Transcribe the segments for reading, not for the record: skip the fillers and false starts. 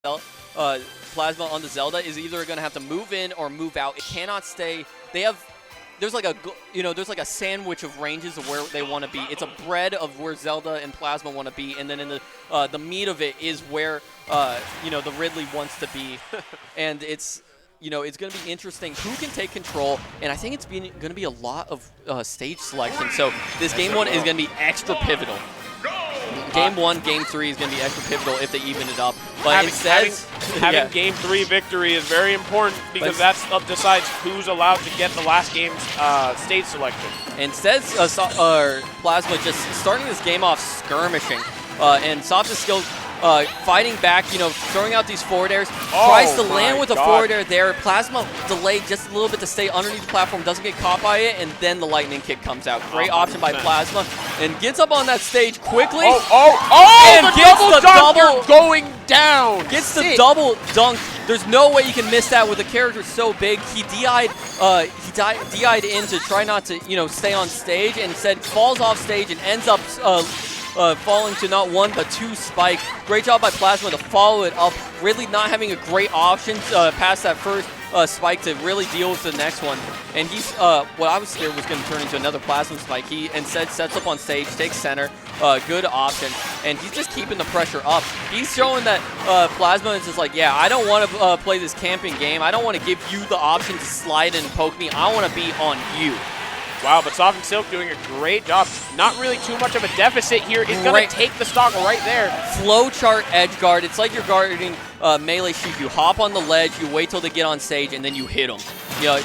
Plasma on the Zelda is either going to have to move in or move out. It cannot stay. There's like there's like a sandwich of ranges of where they want to be. It's a bread of where Zelda and Plasma want to be, and then in the meat of it is where the Ridley wants to be, and it's going to be interesting who can take control, and I think it's going to be a lot of stage selection. So this game one is going to be extra pivotal. Game 1, Game 3 is going to be extra pivotal if they even it up. But having Game 3 victory is very important because that decides who's allowed to get the last game's stage selection. Instead, Plasma just starting this game off skirmishing, and SoftasSilque fighting back, throwing out these forward airs, tries to land with a forward air there. Plasma delayed just a little bit to stay underneath the platform, doesn't get caught by it, and then the lightning kick comes out. Great option by Plasma, and gets up on that stage quickly. And the gets double going down. Gets the double dunk. There's no way you can miss that with a character so big. He DI'd in to try not to, stay on stage, and instead falls off stage and ends up falling to not one but two spikes. Great job by Plasma to follow it up. Ridley not having a great option past that first spike to really deal with the next one. And he's, what I was scared was going to turn into another Plasma spike. He instead sets up on stage, takes center, good option, and he's just keeping the pressure up. He's showing that Plasma is just like, yeah, I don't want to play this camping game. I don't want to give you the option to slide and poke me. I want to be on you. Wow, but SoftasSilque doing a great job. Not really too much of a deficit here. It's going to take the stock right there. Flowchart edge guard. It's like you're guarding melee sheep. You hop on the ledge, you wait till they get on stage, and then you hit them.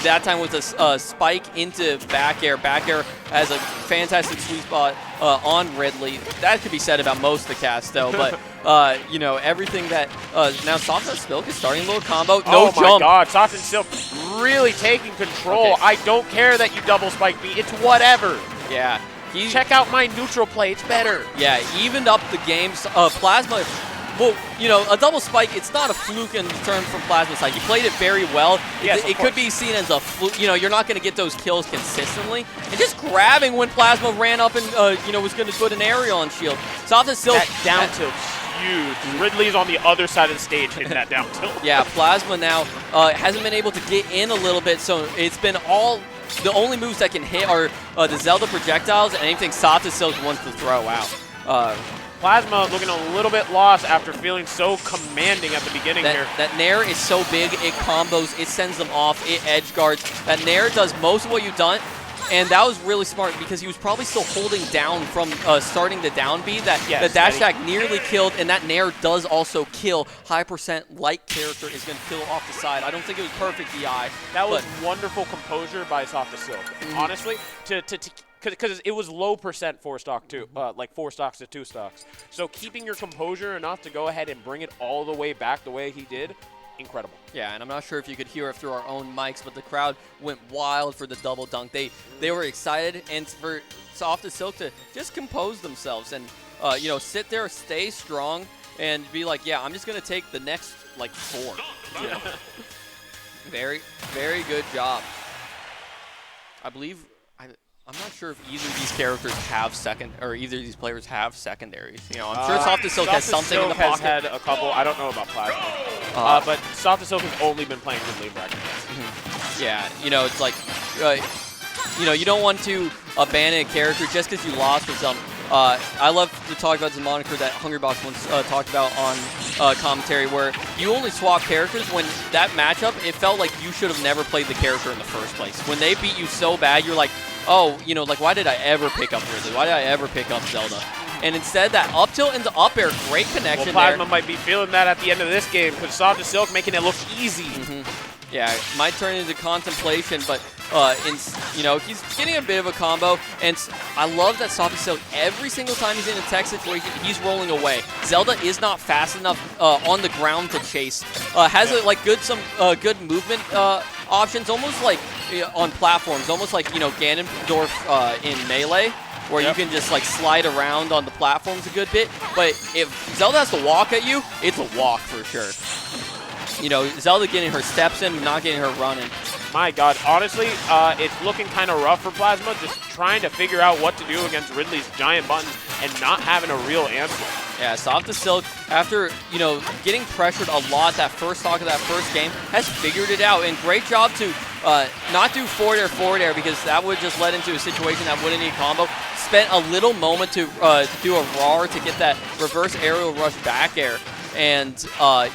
That time with a spike into back air. Back air has a fantastic sweet spot on Ridley. That could be said about most of the cast, though. But, everything that now SoftasSilque is starting a little combo. No jump. Oh, my God. SoftasSilque really taking control. Okay. I don't care that you double spike me. It's whatever. Yeah. Check out my neutral play. It's better. Yeah, evened up the games. Plasma, well, a double spike, it's not a fluke in terms from Plasma's side. You played it very well. Yes, it could be seen as a fluke. You're not going to get those kills consistently. And just grabbing when Plasma ran up and, was going to put an aerial on shield. SoftasSilque. That down tilt's huge. Ridley's on the other side of the stage hitting that down tilt. Yeah, Plasma now hasn't been able to get in a little bit, so it's been the only moves that can hit are the Zelda projectiles and anything SoftasSilque wants to throw out. Plasma looking a little bit lost after feeling so commanding at the beginning here. That Nair is so big, it combos, it sends them off, it edge guards. That Nair does most of what you've done, and that was really smart because he was probably still holding down from starting the down B. The dash attack nearly killed, and that Nair does also kill. High percent light character is going to kill off the side. I don't think it was perfect DI. That was wonderful composure by SoftasSilque, honestly, because it was low percent 4 stock too, like 4 stocks to 2 stocks. So keeping your composure enough to go ahead and bring it all the way back the way he did, incredible. Yeah, and I'm not sure if you could hear it through our own mics, but the crowd went wild for the double dunk. They were excited, and for SoftasSilque to just compose themselves and sit there, stay strong, and be like, yeah, I'm just gonna take the next 4. Very, very good job. I believe. I'm not sure if either of these characters have either of these players have secondaries. I'm sure SoftasSilque has something in the pocket. Has had a couple. I don't know about Plasma. But SoftasSilque has only been playing Ridley and bracket. Yeah, it's like, you don't want to abandon a character just because you lost with them. I love to talk about the moniker that Hungrybox once talked about on commentary, where you only swap characters when that matchup, it felt like you should have never played the character in the first place. When they beat you so bad, you're like, oh, why did I ever pick up Ridley? Why did I ever pick up Zelda? And instead, that up tilt into up air, great connection there. Plasma might be feeling that at the end of this game because SoftasSilque making it look easy. Yeah, it might turn into contemplation, but he's getting a bit of a combo, and I love that SoftasSilque, every single time he's in a tech situation, he's rolling away. Zelda is not fast enough on the ground to chase. Has some good movement options, almost like on platforms, almost like Ganondorf in Melee, where you can just slide around on the platforms a good bit. But if Zelda has to walk at you, it's a walk for sure. Zelda getting her steps in, not getting her running. My God, honestly, it's looking kind of rough for Plasma, just trying to figure out what to do against Ridley's giant buttons and not having a real answer. Yeah, SoftasSilque, after, you know, getting pressured a lot that first stock of that first game, has figured it out. And great job to not do forward air, because that would just led into a situation that wouldn't need combo. Spent a little moment to do a RAR to get that reverse aerial rush back air. And,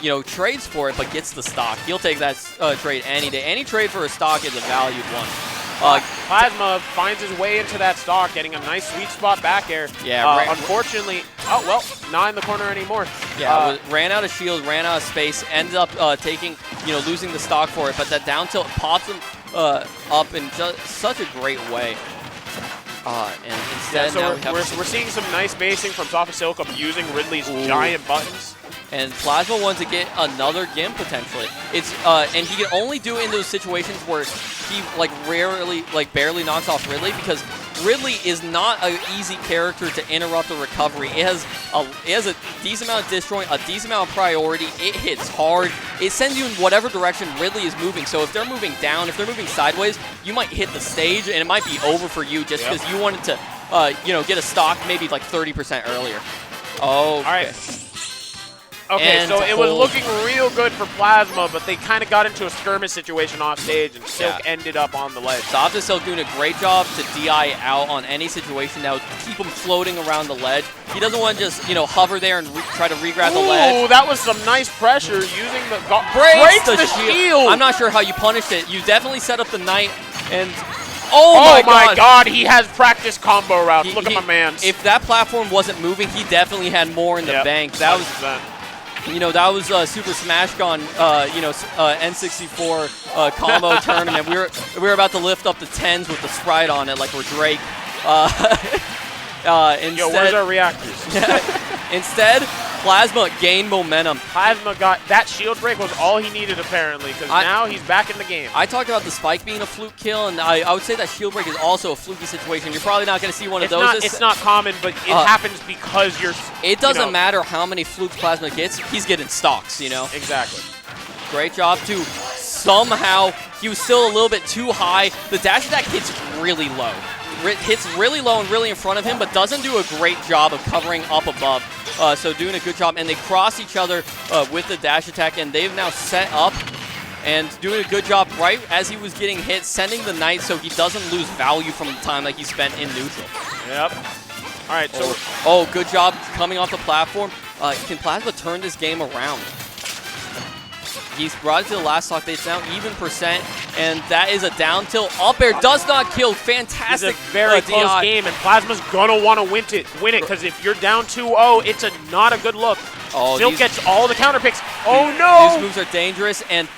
you know, trades for it, but gets the stock. He'll take that trade any day. Any trade for a stock is a valued one. Plasma finds his way into that stock, getting a nice sweet spot back air. Yeah, unfortunately, oh, well, not in the corner anymore. Yeah, ran out of shield, ran out of space, ended up taking, you know, losing the stock for it. But that down tilt pops him up in just such a great way. And instead, yeah, so we're seeing some nice basing from SoftasSilque of using Ridley's giant buttons. And Plasma wants to get another Gimp potentially. It's and he can only do it in those situations where he barely knocks off Ridley, because Ridley is not an easy character to interrupt a recovery. It has a decent amount of disjoint, a decent amount of priority. It hits hard. It sends you in whatever direction Ridley is moving. So if they're moving down, if they're moving sideways, you might hit the stage and it might be over for you just because you wanted to, you know, get a stock maybe like 30% earlier. Oh, all right. Okay, so it was looking real good for Plasma, but they kind of got into a skirmish situation off stage, and Silk ended up on the ledge. SoftasSilque doing a great job to DI out on any situation that would keep him floating around the ledge. He doesn't want to just, you know, hover there and try to re-grab the ledge. Ooh, that was some nice pressure using the breaks the shield. I'm not sure how you punished it. You definitely set up the Knight, and oh my god, he has practice combo routes. Look at my man. If that platform wasn't moving, he definitely had more in the bank. That 100%. was, you know, that was Super Smash Gun, you know, N64 combo tournament. We were about to lift up the 10s with the Sprite on it like we're Drake. Instead, yo, where's our reactors? Instead, Plasma gained momentum. Plasma got that shield break was all he needed apparently, because now he's back in the game. I talked about the spike being a fluke kill, and I would say that shield break is also a fluky situation. You're probably not going to see one of those. It's not common, but it happens because you're. It doesn't matter how many flukes Plasma gets. He's getting stocks, you know. Exactly. Great job to somehow. He was still a little bit too high. The dash attack hits really low. Hits really low and really in front of him, but doesn't do a great job of covering up above. So doing a good job, and they cross each other with the dash attack, and they've now set up and doing a good job right as he was getting hit, sending the Knight so he doesn't lose value from the time that he spent in neutral. Yep. All right, so... Oh, good job coming off the platform. Can Plasma turn this game around? He's brought it to the last stock. It's now even percent, and that is a down tilt. Up air does not kill. Fantastic. It's a very close game, and Plasma's gonna want to win it, because if you're down 2-0, it's not a good look. Oh, Silk gets all the counter picks. Oh no! These moves are dangerous, and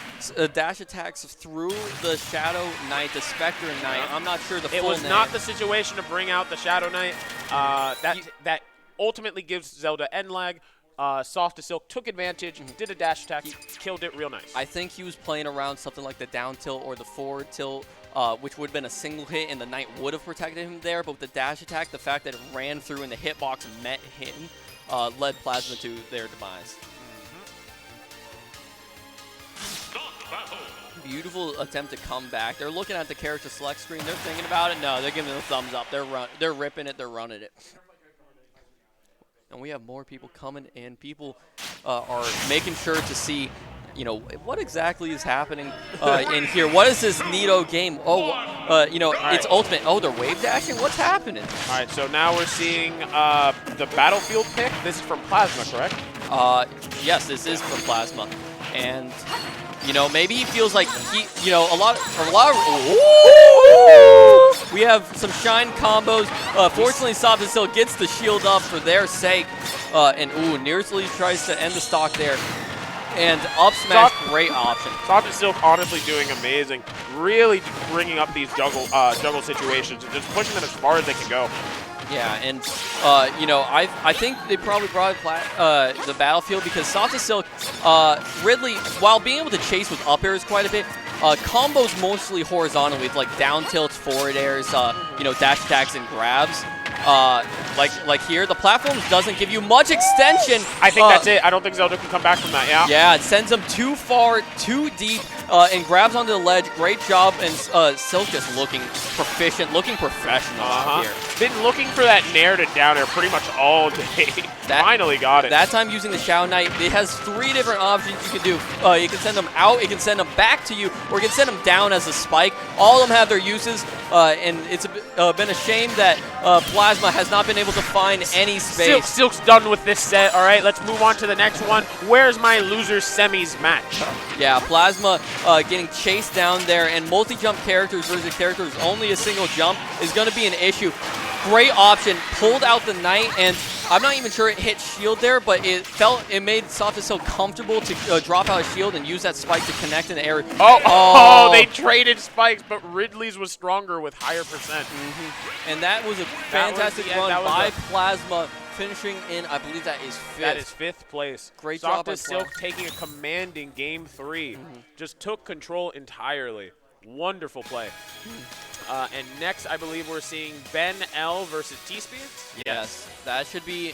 dash attacks through the Shadow Knight, the Spectre Knight. I'm not sure the full name. It was not the situation to bring out the Shadow Knight. That ultimately gives Zelda end lag. SoftasSilque took advantage, did a dash attack, killed it real nice. I think he was playing around something like the down tilt or the forward tilt, which would have been a single hit, and the Knight would have protected him there. But with the dash attack, the fact that it ran through and the hitbox met him led Plasma to their demise. Beautiful attempt to come back. They're looking at the character select screen. They're thinking about it. No, they're giving it a thumbs up. They're ripping it. They're running it. And we have more people coming in. People are making sure to see, you know, what exactly is happening in here. What is this Nito game? Oh, you know, it's ultimate. Oh, they're wave dashing? What's happening? All right, so now we're seeing the Battlefield pick. This is from Plasma, correct? Yes, this is from Plasma. And, you know, maybe he feels like he, you know, a lot of we have some shine combos. Fortunately, SoftasSilque gets the shield up for their sake. And, nearly tries to end the stock there. And up smash, great option. SoftasSilque honestly doing amazing. Really bringing up these juggle situations and just pushing them as far as they can go. Yeah, and, you know, I think they probably brought the Battlefield because SoftasSilque, Ridley, while being able to chase with up airs quite a bit, combos mostly horizontally with, like, down tilts, forward airs, you know, dash attacks and grabs. Like here, the platform doesn't give you much extension. I think that's it. I don't think Zelda can come back from that, yeah? Yeah, it sends him too far, too deep, and grabs onto the ledge. Great job, and Silk just looking proficient, looking professional out here. Been looking for that nair to down air pretty much all day. Finally got it. That time using the Shadow Knight, it has 3 different options you can do. You can send them out, you can send them back to you, or you can send them down as a spike. All of them have their uses, and it's been a shame that Plasma has not been able to find any space. Silque's done with this set. All right, let's move on to the next one. Where's my losers semis match? Yeah, Plasma getting chased down there, and multi-jump characters versus characters only a single jump is going to be an issue. Great option, pulled out the Knight, and I'm not even sure it hit shield there, but it made SoftasSilque comfortable to drop out a shield and use that spike to connect in the air. Oh, they traded spikes, but Ridley's was stronger with higher percent. And that was a fantastic run by Plasma, finishing in, I believe that is 5th. That is 5th place. Great job by SoftasSilque taking a commanding game 3. Just took control entirely. Wonderful play. And next, I believe we're seeing Ben L versus T-Speed. Yes, that should be